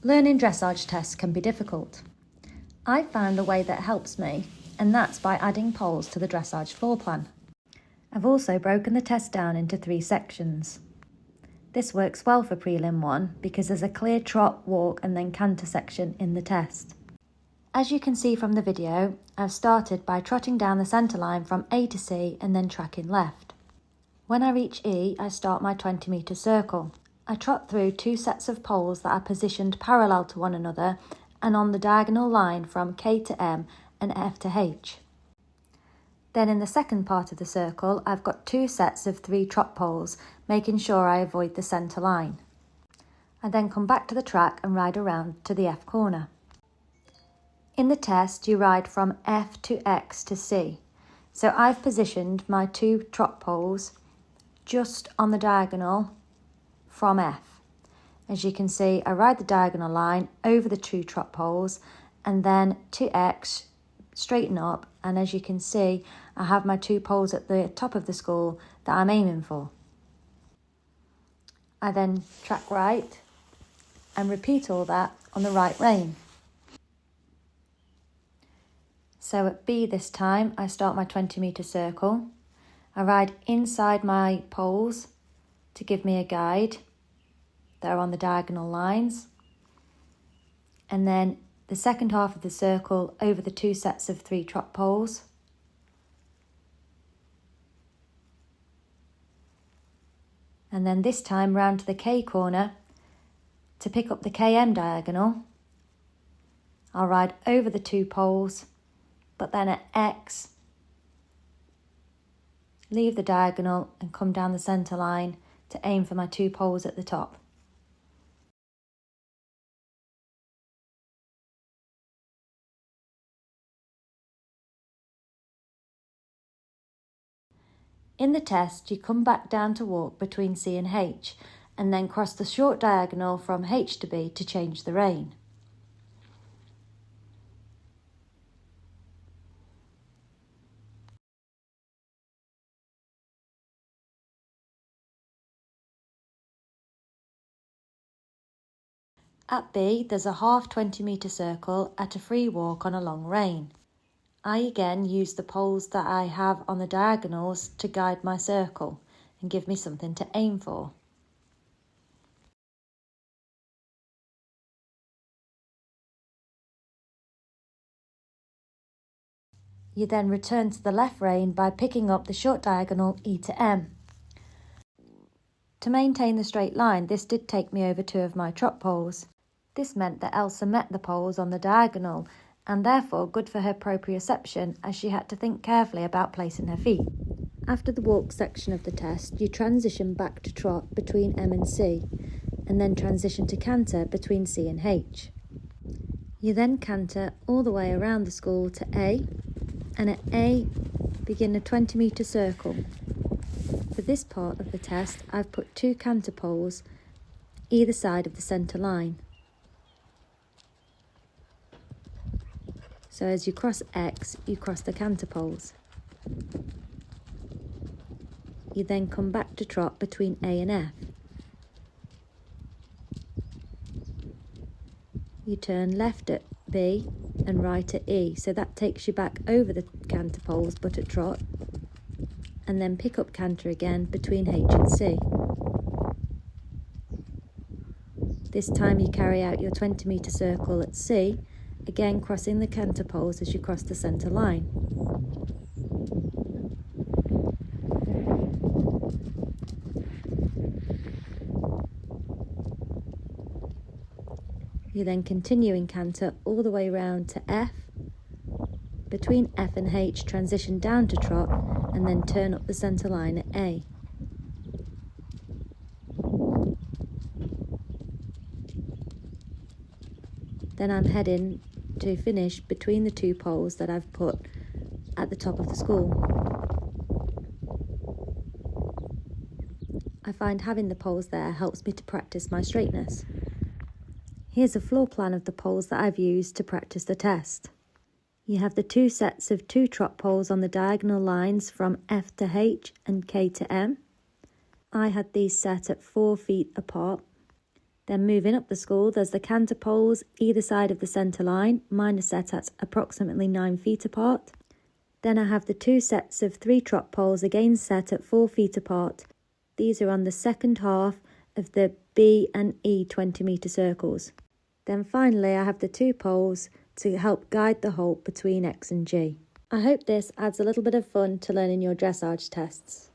Learning dressage tests can be difficult. I found a way that helps me, and that's by adding poles to the dressage floor plan. I've also broken the test down into 3 sections. This works well for Prelim 1 because there's a clear trot, walk and then canter section in the test. As you can see from the video, I've started by trotting down the centre line from A to C and then tracking left. When I reach E, I start my 20-metre circle. I trot through 2 sets of poles that are positioned parallel to one another and on the diagonal line from K to M and F to H. Then in the second part of the circle, I've got 2 sets of 3 trot poles, making sure I avoid the centre line. I then come back to the track and ride around to the F corner. In the test, you ride from F to X to C. So I've positioned my 2 trot poles just on the diagonal from F. As you can see, I ride the diagonal line over the 2 trot poles and then to X, straighten up, and as you can see, I have my 2 poles at the top of the school that I'm aiming for. I then track right and repeat all that on the right rein. So at B this time, I start my 20-metre circle. I ride inside my poles to give me a guide. They're on the diagonal lines. And then the second half of the circle over the 2 sets of 3 trot poles. And then this time round to the K corner to pick up the KM diagonal. I'll ride over the 2 poles, but then at X, leave the diagonal and come down the centre line to aim for my 2 poles at the top. In the test, you come back down to walk between C and H, and then cross the short diagonal from H to B to change the rein. At B, there's a half 20-metre circle at a free walk on a long rein. I again use the poles that I have on the diagonals to guide my circle and give me something to aim for. You then return to the left rein by picking up the short diagonal E to M. To maintain the straight line, this did take me over 2 of my trot poles. This meant that Elsa met the poles on the diagonal and therefore good for her proprioception as she had to think carefully about placing her feet. After the walk section of the test, you transition back to trot between M and C and then transition to canter between C and H. You then canter all the way around the school to A, and at A begin a 20-metre circle. For this part of the test, I've put 2 canter poles either side of the centre line. So as you cross X, you cross the canter poles. You then come back to trot between A and F. You turn left at B and right at E, so that takes you back over the canter poles but at trot, and then pick up canter again between H and C. This time you carry out your 20-metre circle at C, again crossing the canter poles as you cross the centre line. You then continue in canter all the way round to F. Between F and H, transition down to trot and then turn up the centre line at A. Then I'm heading to finish between the 2 poles that I've put at the top of the school. I find having the poles there helps me to practice my straightness. Here's a floor plan of the poles that I've used to practice the test. You have the 2 sets of 2 trot poles on the diagonal lines from F to H and K to M. I had these set at 4 feet apart. Then moving up the school, there's the canter poles either side of the centre line. Mine are set at approximately 9 feet apart. Then I have the 2 sets of 3 trot poles again set at 4 feet apart. These are on the second half of the B and E 20-metre circles. Then finally I have the 2 poles to help guide the halt between X and G. I hope this adds a little bit of fun to learning your dressage tests.